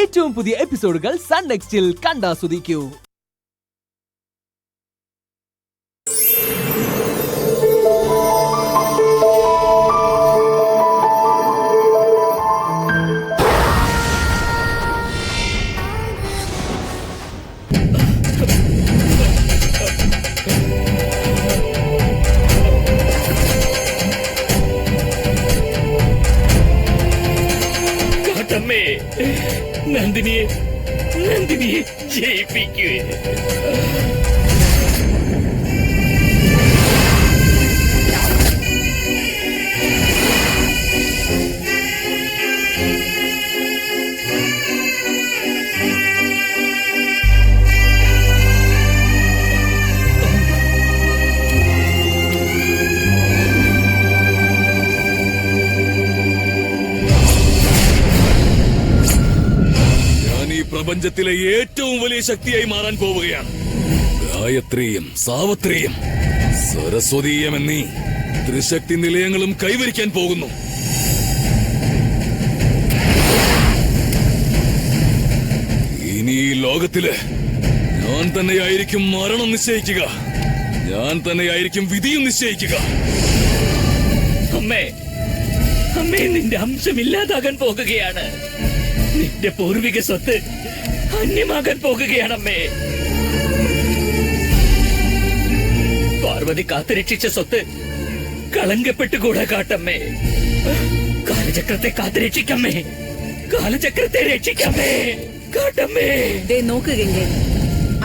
ഏറ്റവും പുതിയ എപ്പിസോഡുകൾ സൺ നെക്സ്റ്റിൽ കണ്ടാസ്വദിക്കൂ. നന്ദിനിയെ ജയിപ്പിക്കൂ. പ്രപഞ്ചത്തിലെ ഏറ്റവും വലിയ ശക്തിയായി മാറാൻ പോവുകയാണ്. ഗായത്രിയും സാവത്രിയും സരസ്വതീയം എന്നീ ത്രിശക്തി നിലയങ്ങളും കൈവരിക്കാൻ പോകുന്നു. ഇനി ഈ ലോകത്തില് ഞാൻ തന്നെയായിരിക്കും മരണം നിശ്ചയിക്കുക, ഞാൻ തന്നെയായിരിക്കും വിധിയും നിശ്ചയിക്കുക. അമ്മേ, അമ്മേ, നിന്റെ അംശമില്ലാതാകാൻ പോകുകയാണ്. നിന്റെ പൂർവിക സ്വത്ത് അന്യമാകാൻ പോകുകയാണമ്മേ. പാർവതി കാത്തുരക്ഷിച്ച സ്വത്ത് കളങ്കപ്പെട്ടുകൂടാ കാട്ടമ്മേ. കാലചക്രത്തെ കാത്തുരക്ഷിക്കമ്മേ, കാലചക്രത്തെ രക്ഷിക്കമ്മേ കാട്ടമ്മേ. നോക്കുകയെങ്കിൽ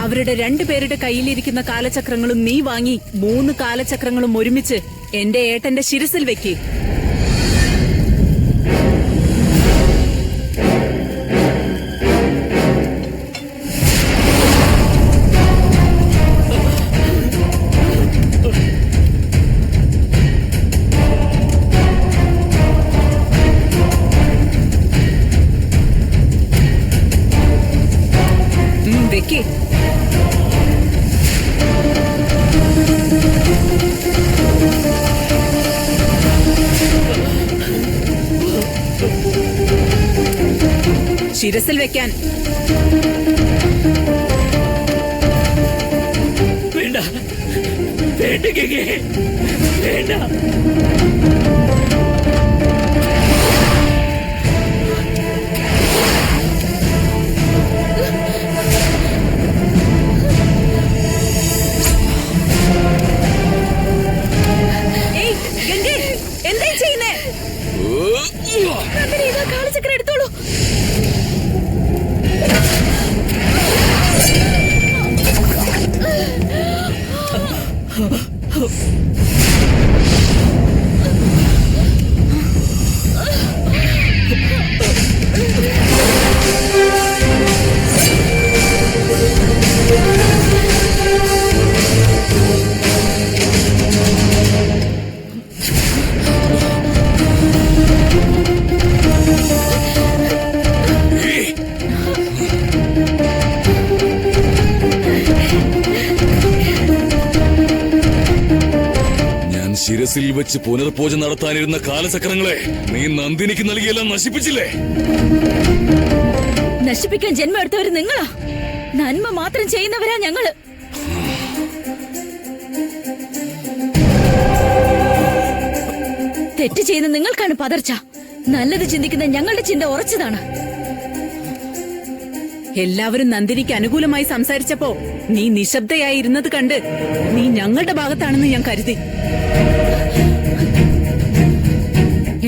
അവരുടെ രണ്ടുപേരുടെ കയ്യിലിരിക്കുന്ന കാലചക്രങ്ങളും നീ വാങ്ങി 3 കാലചക്രങ്ങളും ഒരുമിച്ച് എന്റെ ഏട്ടന്റെ ശിരസിൽ വെക്ക്. വെക്ക്. ശിരസിൽ വെക്കാൻ. വേണ്ട, വേണ്ട, വേണ്ട. കാലചക്രം എടുത്തോളൂ. ശിരസിൽ വെച്ച് പുനർപൂജ നടത്താനിരുന്ന കാലചക്രങ്ങളെ നീ നന്ദിനിക്ക് നൽകിയെല്ലാം നശിപ്പിച്ചില്ലേ? നശിപ്പിക്കാൻ ജന്മം എടുത്തവര് നിങ്ങളാ. നന്മ മാത്രം ചെയ്യുന്നവരാ ഞങ്ങള്. തെറ്റ് ചെയ്യുന്ന നിങ്ങൾക്കാണ് പതർച്ച. നല്ലത് ചിന്തിക്കുന്ന ഞങ്ങളുടെ ചിന്ത ഉറച്ചതാണ്. എല്ലാവരും നന്ദിനിക്ക് അനുകൂലമായി സംസാരിച്ചപ്പോ നീ നിശബ്ദയായി ഇരുന്നത് കണ്ട് നീ ഞങ്ങളുടെ ഭാഗത്താണെന്ന് ഞാൻ കരുതി.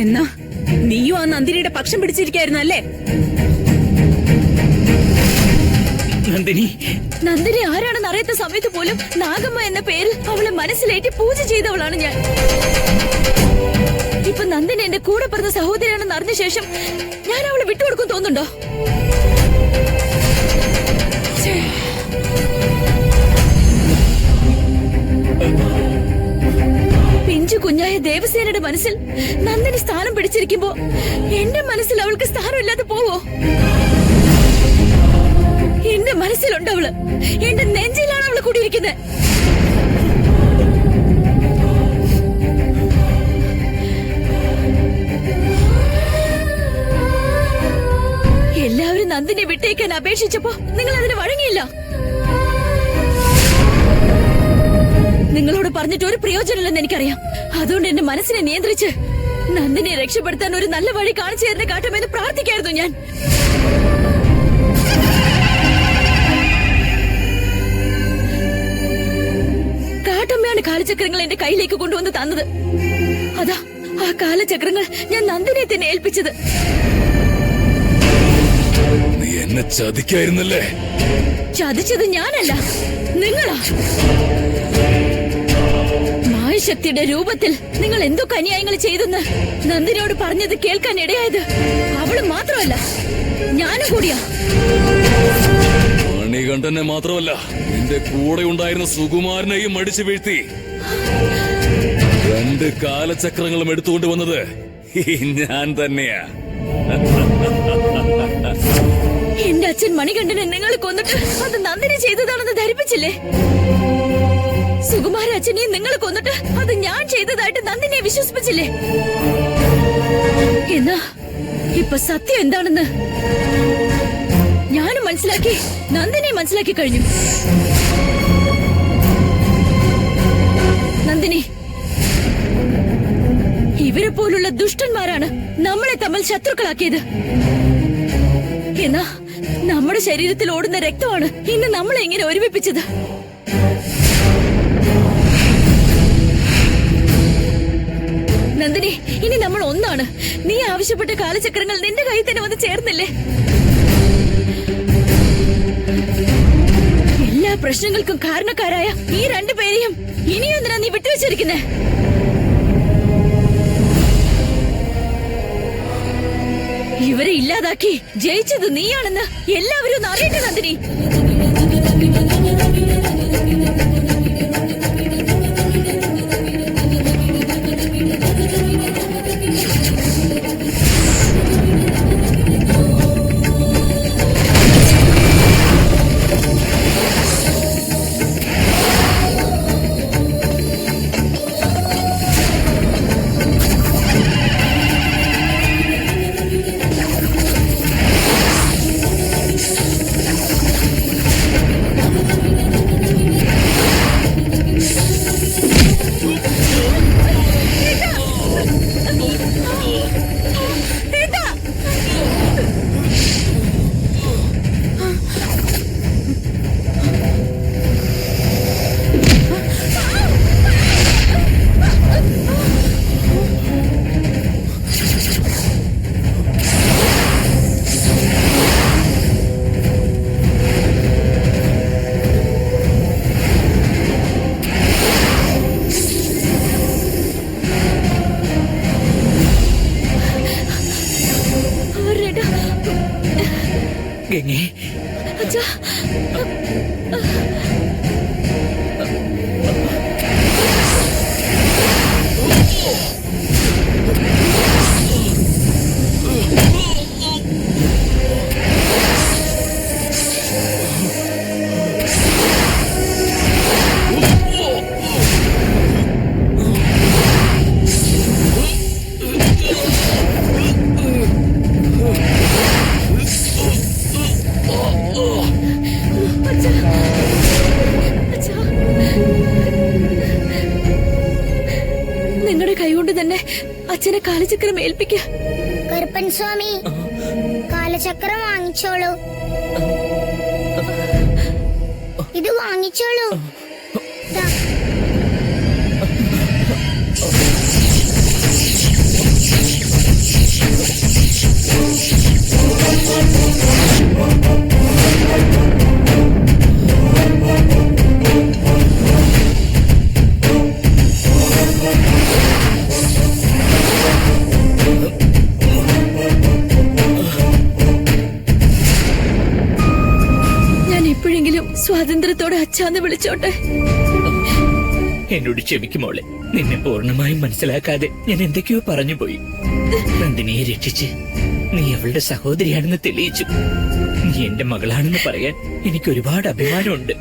എന്നാ നീയും ആ നന്ദിനിയുടെ പക്ഷം പിടിച്ചിരിക്കായിരുന്നു അല്ലേ? നന്ദിനി ആരാണെന്ന് അറിയാത്ത സമയത്ത് പോലും നാഗമ്മ എന്ന പേരിൽ അവളെ മനസ്സിലേറ്റി പൂജ ചെയ്തവളാണ് ഞാൻ. ഇപ്പൊ നന്ദിനി എന്റെ കൂടെ പറഞ്ഞ സഹോദരിയാണെന്ന് അറിഞ്ഞ ശേഷം ഞാൻ അവളെ വിട്ടുകൊടുക്കും തോന്നുന്നുണ്ടോ? പിഞ്ചു കുഞ്ഞായ ദേവസേനയുടെ മനസ്സിൽ നന്ദിനി സ്ഥാനം പിടിച്ചിരിക്കുമ്പോ എന്റെ മനസ്സിൽ അവൾക്ക് സ്ഥാനമില്ലാതെ പോവോ? എന്റെ മനസ്സിലുണ്ട് അവള്. എന്റെ നെഞ്ചിലാണ് അവള് കൂടിയിരിക്കുന്നത്. എല്ലാവരും നന്ദിനെ വിട്ടേക്കാൻ അപേക്ഷിച്ചപ്പോ നിങ്ങൾ അതിന് വഴങ്ങിയില്ല. നിങ്ങളോട് പറഞ്ഞിട്ട് ഒരു പ്രയോജനമില്ലെന്ന് എനിക്കറിയാം. അതുകൊണ്ട് എന്റെ മനസ്സിനെ നിയന്ത്രിച്ച് നന്ദിനെ രക്ഷപ്പെടുത്താൻ ഒരു നല്ല വഴി കാണിച്ചു തരുന്ന കാട്ടുമെന്ന് പ്രാർത്ഥിക്കായിരുന്നു ഞാൻ. കാട്ടമ്മയാണ് കാലചക്രങ്ങൾ എന്റെ കയ്യിലേക്ക് കൊണ്ടുവന്ന് തന്നത്. അതാ ആ കാലചക്രങ്ങൾ ഞാൻ നന്ദിനെ തന്നെ ഏൽപ്പിച്ചത്. നീ എന്നെ ചതിക്കായിരുന്നല്ലേ? ചതിച്ചത് ഞാനല്ല, നിങ്ങളാ. മായശക്തിയുടെ രൂപത്തിൽ നിങ്ങൾ എന്തൊക്കെ അന്യായങ്ങൾ ചെയ്തെന്ന് നന്ദിനോട് പറഞ്ഞത് കേൾക്കാൻ ഇടയായത് അവള് മാത്രമല്ല, ഞാനും കൂടിയാ. മണികണ്ഠനെ മാത്രമല്ല, നിന്റെ കൂടെ ഉണ്ടായിരുന്ന സുകുമാരനെയും അടിച്ചു വീഴ്ത്തി 2 കാലചക്രങ്ങളും എടുത്തുകൊണ്ട് വന്നത് ഞാൻ തന്നെയാ. എന്റെ അച്ഛൻ മണികണ്ഠനെ നിങ്ങൾ കൊന്നിട്ട് അത് നന്ദിനി ചെയ്തതാണെന്ന് ധരിപ്പിച്ചില്ലേ? സുകുമാര അച്ഛനെയും നിങ്ങൾ കൊന്നിട്ട് അത് ഞാൻ ചെയ്തതായിട്ട് നന്ദിനിയെ വിശ്വസിപ്പിച്ചില്ലേ? എന്നാ ഇപ്പൊ സത്യം എന്താണെന്ന് ഞാനും മനസ്സിലാക്കി, നന്ദിനെ മനസ്സിലാക്കി കഴിഞ്ഞു. നന്ദിനി, ഇവരെ പോലുള്ള ദുഷ്ടന്മാരാണ് നമ്മളെ തമ്മിൽ ശത്രുക്കളാക്കിയത്. എന്നാ നമ്മുടെ ശരീരത്തിൽ ഓടുന്ന രക്തമാണ് ഇന്ന് നമ്മളെ ഇങ്ങനെ ഒരുമിപ്പിച്ചത്. നന്ദിനി, ഇനി നമ്മൾ ഒന്നാണ്. നീ ആവശ്യപ്പെട്ട കാലചക്രങ്ങൾ നിന്റെ കയ്യിൽ തന്നെ വന്ന് ചേർന്നില്ലേ? എല്ലാ പ്രശ്നങ്ങൾക്കും കാരണക്കാരായ ഈ 2 പേരെയും ഇനിയൊന്നിനാ നീ വിട്ടുവെച്ചിരിക്കുന്നേ? ഇവരെ ഇല്ലാതാക്കി ജയിച്ചത് നീയാണെന്ന് എല്ലാവരും ഒന്ന് അറിയട്ടെ നന്ദിനി. ഗംഗേ, അച്ഛാ, നിങ്ങളുടെ കൈകൊണ്ട് തന്നെ അച്ഛനെ കാലചക്രം ഏൽപ്പിക്ക. കറുപ്പൻ സ്വാമി, കാലചക്രം വാങ്ങിച്ചോളൂ. ഇത് വാങ്ങിച്ചോളൂ. ദാ. സ്വാതന്ത്ര്യത്തോടെ അച്ഛാന്ന് വിളിച്ചോട്ടെ. എന്നോട് ക്ഷമിക്കുമോളെ, നിന്നെ പൂർണ്ണമായും മനസ്സിലാക്കാതെ ഞാൻ എന്തൊക്കെയോ പറഞ്ഞുപോയി. നന്ദിനിയെ രക്ഷിച്ച് നീ അവളുടെ സഹോദരിയാണെന്ന് തെളിയിച്ചു. നീ എന്റെ മകളാണെന്ന് പറയാൻ എനിക്ക് ഒരുപാട് അഭിമാനമുണ്ട്.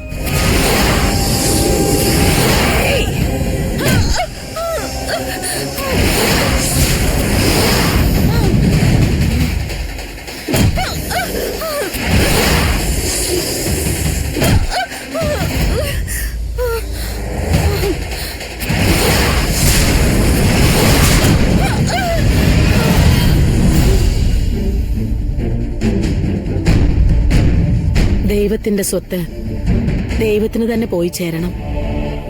ദൈവത്തിന്റെ സ്വത്ത് ദൈവത്തിന് തന്നെ പോയി ചേരണം.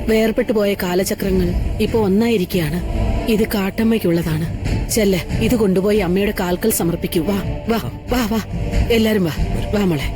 വേർപെട്ടു പോയ കാലചക്രങ്ങൾ ഇപ്പൊ ഒന്നായിരിക്കുകയാണ്. ഇത് കാട്ടമ്മയ്ക്കുള്ളതാണ്. ചെല്ല്, ഇത് കൊണ്ടുപോയി അമ്മയുടെ കാൽക്കൽ സമർപ്പിക്കൂ. വാ വാ വാ വാ, എല്ലാരും വാ വാ മോളെ.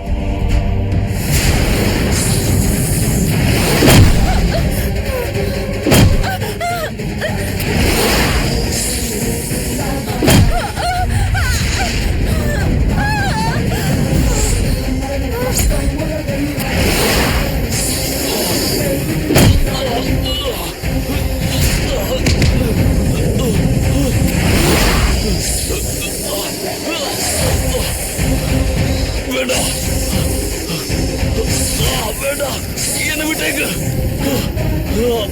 വേണ്ട, വേണ്ട, എന്നെ വിട്ടേക്ക്. വേണ്ട.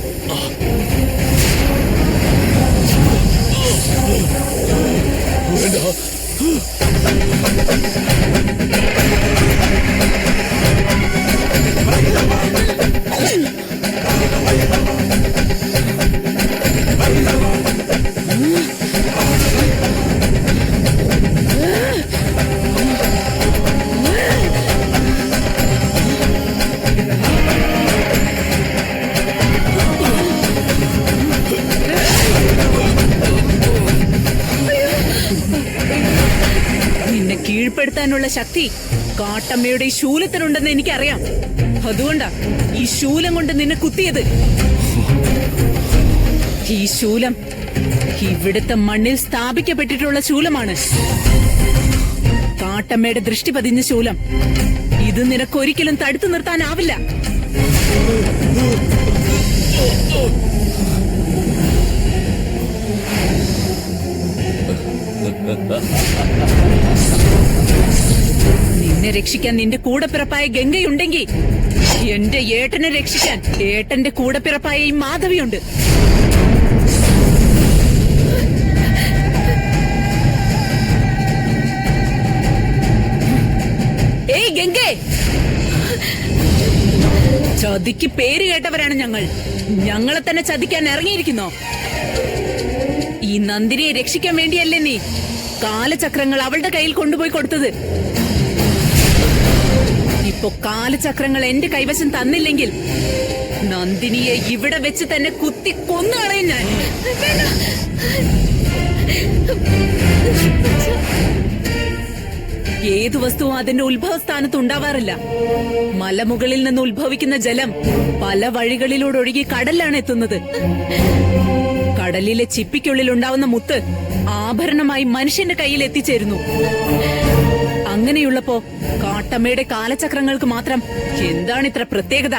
നിന്നെ കീഴ്പ്പെടുത്താനുള്ള ശക്തി കാട്ടമ്മയുടെ ഈ ശൂലത്തിനുണ്ടെന്ന് എനിക്കറിയാം. അതുകൊണ്ടാ ഈ ശൂലം കൊണ്ട് നിന്നെ കുത്തിയത്. ഈ ശൂലം ഇവിടുത്തെ മണ്ണിൽ സ്ഥാപിക്കപ്പെട്ടിട്ടുള്ള ശൂലമാണ്. കാട്ടമ്മയുടെ ദൃഷ്ടി പതിഞ്ഞ ശൂലം. ഇത് നിനക്കൊരിക്കലും തടുത്തു നിർത്താനാവില്ല. നിന്നെ രക്ഷിക്കാൻ നിന്റെ കൂടപ്പിറപ്പായ ഗംഗയുണ്ടെങ്കിൽ എന്റെ ഏട്ടനെ രക്ഷിക്കാൻ ഏട്ടന്റെ കൂടപ്പിറപ്പായ ഈ മാധവിയുണ്ട്. ഏയ് ഗംഗേ, ചതിക്ക് പേര് കേട്ടവരാണ് ഞങ്ങൾ. ഞങ്ങളെ തന്നെ ചതിക്കാൻ ഇറങ്ങിയിരിക്കുന്നോ? ഈ നന്ദിനിയെ രക്ഷിക്കാൻ വേണ്ടിയല്ലേ നീ കാലചക്രങ്ങൾ അവളുടെ കയ്യിൽ കൊണ്ടുപോയി കൊടുത്തത്? ഇപ്പൊ കാലചക്രങ്ങൾ എന്റെ കൈവശം തന്നില്ലെങ്കിൽ നന്ദിനിയെ ഇവിടെ വെച്ച് തന്നെ കുത്തി കൊന്നുകളയും ഞാൻ. ഏതു വസ്തുവും അതിന്റെ ഉത്ഭവസ്ഥാനത്ത് ഉണ്ടാവാറില്ല. മലമുകളിൽ നിന്ന് ഉത്ഭവിക്കുന്ന ജലം പല വഴികളിലൂടെ ഒഴുകി കടലിലാണ് എത്തുന്നത്. കടലിലെ ചിപ്പിക്കുള്ളിൽ ഉണ്ടാവുന്ന മുത്ത് ആഭരണമായി മനുഷ്യന്റെ കയ്യിൽ എത്തിച്ചേരുന്നു. അങ്ങനെയുള്ളപ്പോ കാട്ടമ്മയുടെ കാലചക്രങ്ങൾക്ക് മാത്രം എന്താണ് ഇത്ര പ്രത്യേകത?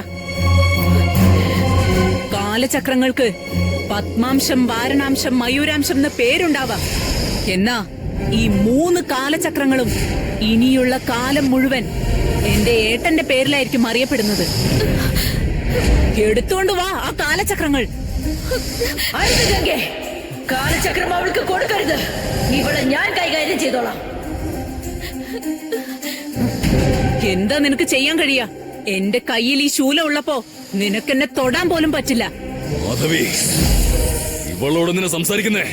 കാലചക്രങ്ങൾക്ക് പത്മാംശം, വാരണാംശം, മയൂരാംശം എന്ന പേരുണ്ടാവാം. എന്നാ ഈ 3 കാലചക്രങ്ങളും ഇനിയുള്ള കാലം മുഴുവൻ എന്റെ ഏട്ടന്റെ പേരിലായിരിക്കും അറിയപ്പെടുന്നത്. എടുത്തോണ്ട് വാ ആ കാലചക്രങ്ങൾ. കാലചക്രം അവൾക്ക് കൊടുക്കരുത്. ഇവിടെ ഞാൻ കൈകാര്യം ചെയ്തോളാം. എന്താ നിനക്ക് ചെയ്യാൻ കഴിയാ? എന്റെ കയ്യിൽ ഈ ശൂലം ഉള്ളപ്പോ നിനക്കെന്നെ തൊടാൻ പോലും പറ്റില്ല. മാധവി, ഇവളോട് നിന്നെ സംസാരിക്കുന്നേ.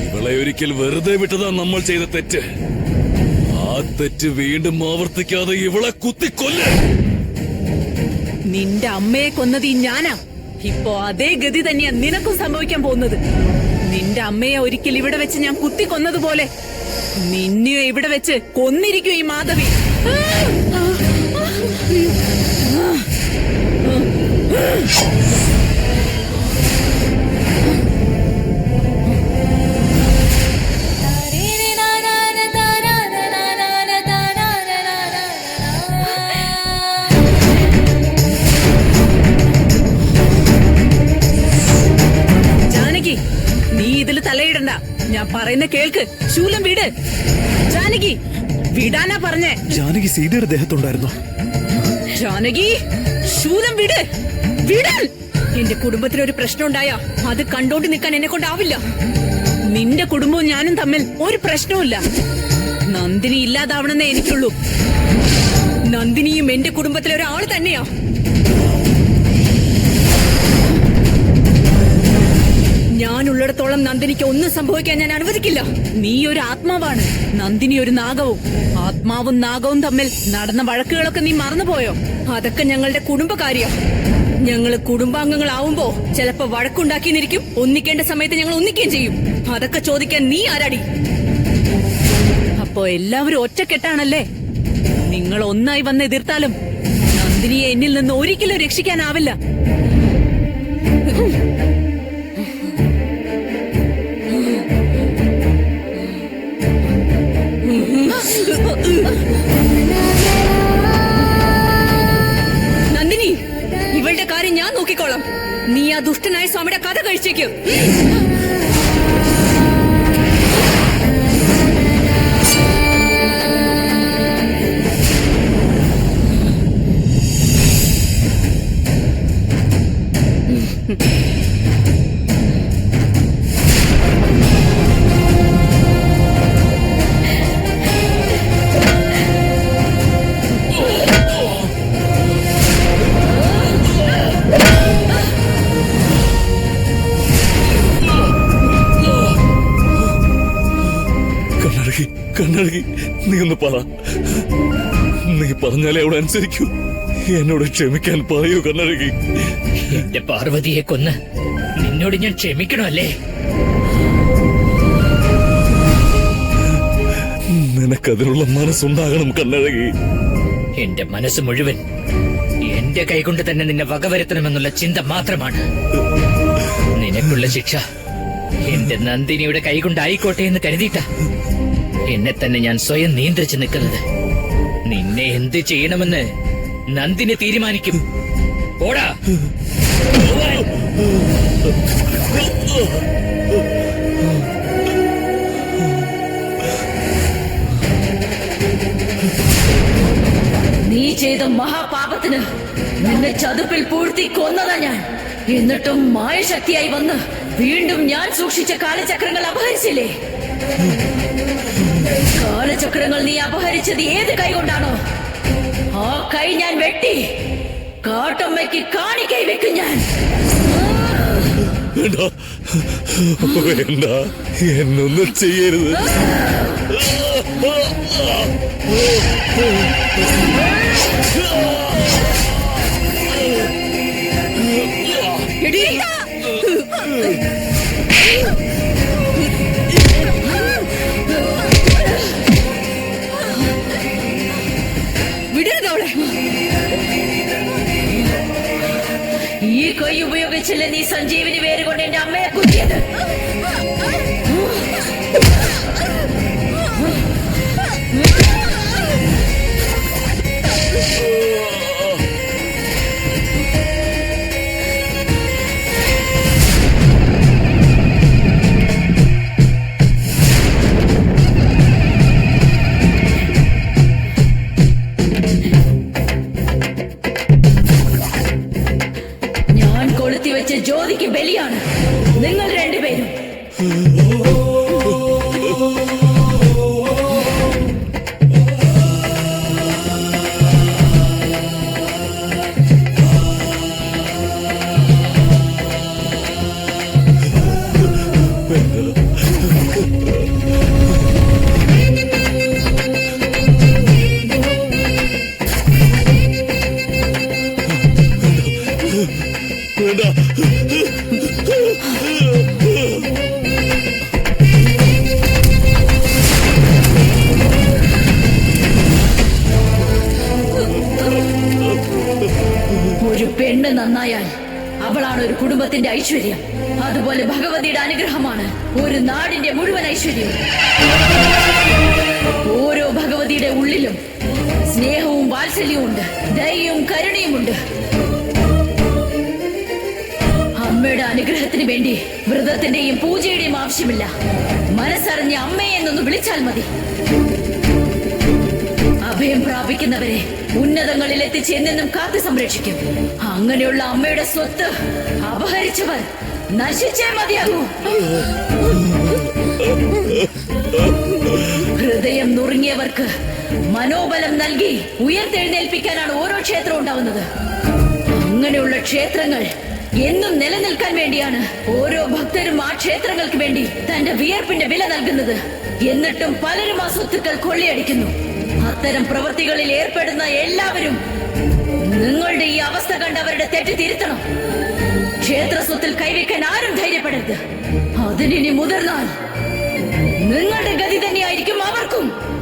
ഇവളെ ഒരിക്കൽ വെറുതെ വിട്ടതാ നമ്മൾ ചെയ്ത തെറ്റ്. ആ തെറ്റ് വീണ്ടും ആവർത്തിക്കാതെ ഇവളെ കുത്തിക്കൊല്ല. നിന്റെ അമ്മയെ കൊന്നത് ഈ ഞാനാ. ഇപ്പോ അതേ ഗതി തന്നെയാ നിനക്കും സംഭവിക്കാൻ പോകുന്നത്. നിന്റെ അമ്മയെ ഒരിക്കൽ ഇവിടെ വെച്ച് ഞാൻ കുത്തി കൊന്നതുപോലെ നിന്നെ ഇവിടെ വെച്ച് കൊന്നിരിക്കും ഈ മാധവി. ജാനകി, നീ ഇതിൽ തലയിടണ്ട. ഞാൻ പറയുന്ന കേൾക്ക്. ശൂലം വിട്. ജാനകി, വിടാനാ പറഞ്ഞേ. ജാനകി സീതയുടെ ദേഹത്തുണ്ടായിരുന്നു. ജാനകി, ശൂലം വിട്. വിടാൻ. എന്റെ കുടുംബത്തിലൊരു പ്രശ്നം ഉണ്ടായാ അത് കണ്ടോണ്ട് നിൽക്കാൻ എന്നെ കൊണ്ടാവില്ല. നിന്റെ കുടുംബവും ഞാനും തമ്മിൽ ഒരു പ്രശ്നവുമില്ല. നന്ദിനി ഇല്ലാതാവണമെന്നേ എനിക്കുള്ളൂ. നന്ദിനിയും എന്റെ കുടുംബത്തിലെ ഒരാൾ തന്നെയാ. ഞാൻ ഉള്ളിടത്തോളം നന്ദിനിക്ക് ഒന്നും സംഭവിക്കാൻ ഞാൻ അനുവദിക്കില്ല. നീ ഒരു ആത്മാവാണ്, നന്ദിനി ഒരു നാഗവും. ആത്മാവും നാഗവും തമ്മിൽ നടന്ന വഴക്കുകളൊക്കെ നീ മറന്നുപോയോ? അതൊക്കെ ഞങ്ങളുടെ കുടുംബകാര്യം. ഞങ്ങള് കുടുംബാംഗങ്ങളാവുമ്പോ ചിലപ്പോ വഴക്കുണ്ടാക്കിയിരിക്കും, ഒന്നിക്കേണ്ട സമയത്ത് ഞങ്ങൾ ഒന്നിക്കുകയും ചെയ്യും. അതൊക്കെ ചോദിക്കാൻ നീ ആരാടി? അപ്പോ എല്ലാവരും ഒറ്റക്കെട്ടാണല്ലേ? നിങ്ങൾ ഒന്നായി വന്ന് എതിർത്താലും നന്ദിനിയെ എന്നിൽ നിന്ന് ഒരിക്കലും രക്ഷിക്കാനാവില്ല. നന്ദിനി, ഇവളുടെ കാര്യം ഞാൻ നോക്കിക്കോളാം. നീ ആ ദുഷ്ടനായ സ്വാമിയുടെ കഥ കഴിച്ചേക്കും. കണ്ണഴകി, നീ ഒന്ന് പറ. നീ പറഞ്ഞാലേ അവിടെ അനുസരിക്കൂ. എന്നോട് ക്ഷമിക്കാൻ പറയൂ കണ്ണഴകി. എന്റെ പാർവതിയെ കൊന്ന് നിന്നോട് ഞാൻ ക്ഷമിക്കണോ അല്ലേ? നിനക്കതിനുള്ള മനസ്സുണ്ടാകണം കണ്ണഴകി. എന്റെ മനസ്സ് മുഴുവൻ എന്റെ കൈകൊണ്ട് തന്നെ നിന്നെ വകവരുത്തണമെന്നുള്ള ചിന്ത മാത്രമാണ്. നിനക്കുള്ള ശിക്ഷ എന്റെ നന്ദിനിയുടെ കൈകൊണ്ടായിക്കോട്ടെ എന്ന് കരുതിയിട്ട എന്നെ തന്നെ ഞാൻ സ്വയം നിയന്ത്രിച്ചു നിൽക്കുന്നത്. നിന്നെ എന്ത് ചെയ്യണമെന്ന് നന്ദിനി തീരുമാനിക്കും. ഓടാ. നീ ചെയ്ത മഹാപാപത്തിന് നിന്നെ ചതുപ്പിൽ പൂഴ്ത്തി കൊന്നതാ ഞാൻ. എന്നിട്ടും മായശക്തിയായി വന്ന് വീണ്ടും ഞാൻ സൂക്ഷിച്ച കാലചക്രങ്ങൾ അപഹരിച്ചില്ലേ? കാലചക്രങ്ങൾ നീ അപഹരിച്ചത് ഏത് കൈ കൊണ്ടാണോ ആ കൈ ഞാൻ വെട്ടി കാട്ടമ്മയ്ക്ക് കാണിക്കൈ വെക്കും ഞാൻ. വേണ്ട, എന്നൊന്നും ചെയ്യരുത്. വിടരുതവളെ. ഈ കൈ ഉപയോഗിച്ചില്ല നീ സഞ്ജീവിനി വേര് കൊണ്ട് എന്റെ അമ്മയെ കുത്തിയത്. ഞാൻ കൊളുത്തിവെച്ച ജ്യോതിക്ക് ബലിയാണ് നിങ്ങൾ രണ്ടുപേരും. ഒരു പെണ്ണ് നന്നായാൽ അവളാണ് ഒരു കുടുംബത്തിന്റെ ഐശ്വര്യം. അതുപോലെ ഭഗവതിയുടെ അനുഗ്രഹമാണ് ഒരു നാടിന്റെ മുഴുവൻ ഐശ്വര്യം. ഓരോ ഭഗവതിയുടെ ഉള്ളിലും സ്നേഹവും വാത്സല്യവും ഉണ്ട്, ദയയും കരുണയുമുണ്ട്. അമ്മയുടെ അനുഗ്രഹത്തിന് വേണ്ടി വ്രതത്തിന്റെയും പൂജയുടെയും ആവശ്യമില്ല. മനസ്സറിഞ്ഞ അമ്മയെ എന്നൊന്ന് വിളിച്ചാൽ മതി. അഭയം പ്രാപിക്കുന്നവരെ ഉന്നതങ്ങളിൽ എത്തിച്ച് എന്നെന്നും കാത്തു സംരക്ഷിക്കും. അങ്ങനെയുള്ള അമ്മയുടെ സ്വത്ത് അപഹരിച്ചവർ നശിച്ചേ മതിയാകൂ. ഹൃദയം നുറുങ്ങിയവർക്ക് മനോബലം നൽകി ഉയർത്തെഴുന്നേൽപ്പിക്കാനാണ് ഓരോ ക്ഷേത്രവും ഉണ്ടാവുന്നത്. അങ്ങനെയുള്ള ക്ഷേത്രങ്ങൾ എന്നും നിലനിൽക്കാൻ വേണ്ടിയാണ് ഓരോ ഭക്തരും ആ ക്ഷേത്രങ്ങൾക്ക് വേണ്ടി തന്റെ വിയർപ്പിന്റെ വില നൽകുന്നത്. എന്നിട്ടും പലരും ആ സ്വത്തുക്കൾ കൊള്ളയടിക്കുന്നു. അത്തരം പ്രവൃത്തികളിൽ ഏർപ്പെടുന്ന എല്ലാവരും നിങ്ങളുടെ ഈ അവസ്ഥ കണ്ടവരുടെ തെറ്റ് തിരുത്തണം. ക്ഷേത്ര സ്വത്തിൽ കൈവയ്ക്കാൻ ആരും ധൈര്യപ്പെടരുത്. അതിനി മുതിർന്നാൽ നിങ്ങളുടെ ഗതി തന്നെയായിരിക്കും അവർക്കും.